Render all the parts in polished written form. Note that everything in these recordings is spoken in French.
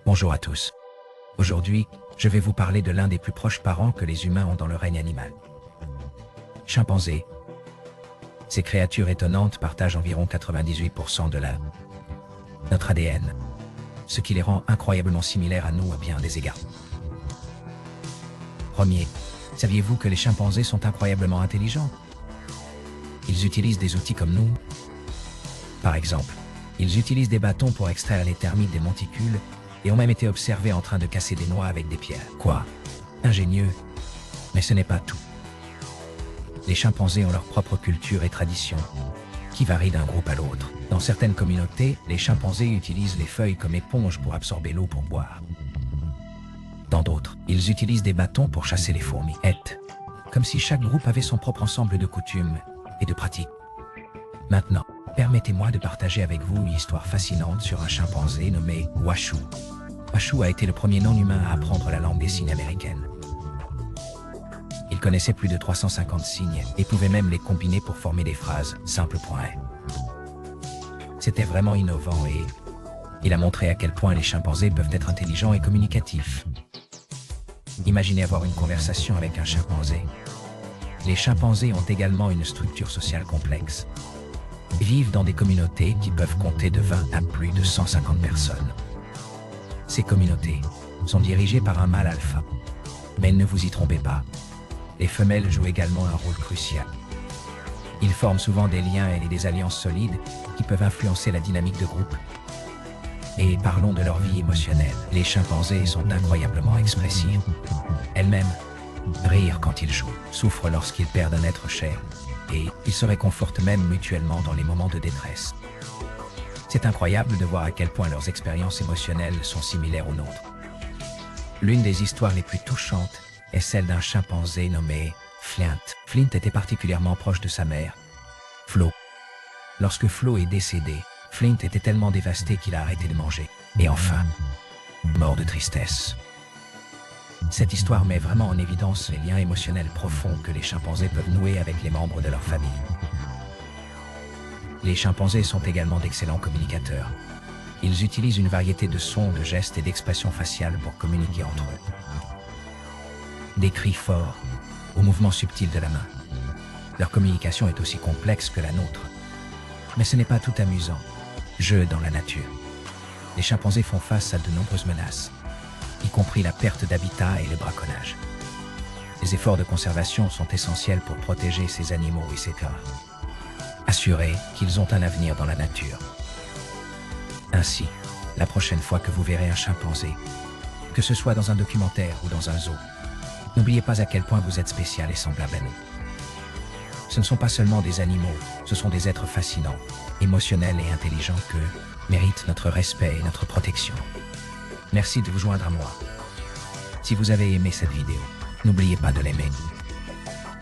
Bonjour à tous. Aujourd'hui, je vais vous parler de l'un des plus proches parents que les humains ont dans le règne animal. Chimpanzés. Ces créatures étonnantes partagent environ 98% de notre ADN, ce qui les rend incroyablement similaires à nous à bien des égards. Premier, saviez-vous que les chimpanzés sont incroyablement intelligents? Ils utilisent des outils comme nous. Par exemple, ils utilisent des bâtons pour extraire les termites des monticules et ont même été observés en train de casser des noix avec des pierres. Quoi? Ingénieux. Mais ce n'est pas tout. Les chimpanzés ont leur propre culture et tradition, qui varient d'un groupe à l'autre. Dans certaines communautés, les chimpanzés utilisent les feuilles comme éponge pour absorber l'eau pour boire. Dans d'autres, ils utilisent des bâtons pour chasser les fourmis. Comme si chaque groupe avait son propre ensemble de coutumes et de pratiques. Maintenant, permettez-moi de partager avec vous une histoire fascinante sur un chimpanzé nommé Washoe. Washoe a été le premier non-humain à apprendre la langue des signes américaine. Il connaissait plus de 350 signes et pouvait même les combiner pour former des phrases simples. C'était vraiment innovant et il a montré à quel point les chimpanzés peuvent être intelligents et communicatifs. Imaginez avoir une conversation avec un chimpanzé. Les chimpanzés ont également une structure sociale complexe. Ils vivent dans des communautés qui peuvent compter de 20 à plus de 150 personnes. Ces communautés sont dirigées par un mâle alpha. Mais ne vous y trompez pas, les femelles jouent également un rôle crucial. Ils forment souvent des liens et des alliances solides qui peuvent influencer la dynamique de groupe. Et parlons de leur vie émotionnelle. Les chimpanzés sont incroyablement expressifs. Elles-mêmes rire quand ils jouent, souffrent lorsqu'ils perdent un être cher, et ils se réconfortent même mutuellement dans les moments de détresse. C'est incroyable de voir à quel point leurs expériences émotionnelles sont similaires aux nôtres. L'une des histoires les plus touchantes est celle d'un chimpanzé nommé Flint. Flint était particulièrement proche de sa mère, Flo. Lorsque Flo est décédé, Flint était tellement dévasté qu'il a arrêté de manger. Et enfin, mort de tristesse. Cette histoire met vraiment en évidence les liens émotionnels profonds que les chimpanzés peuvent nouer avec les membres de leur famille. Les chimpanzés sont également d'excellents communicateurs. Ils utilisent une variété de sons, de gestes et d'expressions faciales pour communiquer entre eux. Des cris forts, aux mouvements subtils de la main. Leur communication est aussi complexe que la nôtre. Mais ce n'est pas tout amusant. Jeu dans la nature. Les chimpanzés font face à de nombreuses menaces, y compris la perte d'habitat et le braconnage. Les efforts de conservation sont essentiels pour protéger ces animaux et ces terres. Assurez qu'ils ont un avenir dans la nature. Ainsi, la prochaine fois que vous verrez un chimpanzé, que ce soit dans un documentaire ou dans un zoo, n'oubliez pas à quel point vous êtes spécial et semblable à nous. Ce ne sont pas seulement des animaux, ce sont des êtres fascinants, émotionnels et intelligents que méritent notre respect et notre protection. Merci de vous joindre à moi. Si vous avez aimé cette vidéo, n'oubliez pas de l'aimer.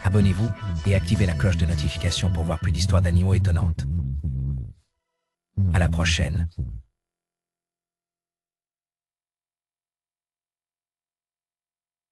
Abonnez-vous et activez la cloche de notification pour voir plus d'histoires d'animaux étonnantes. À la prochaine.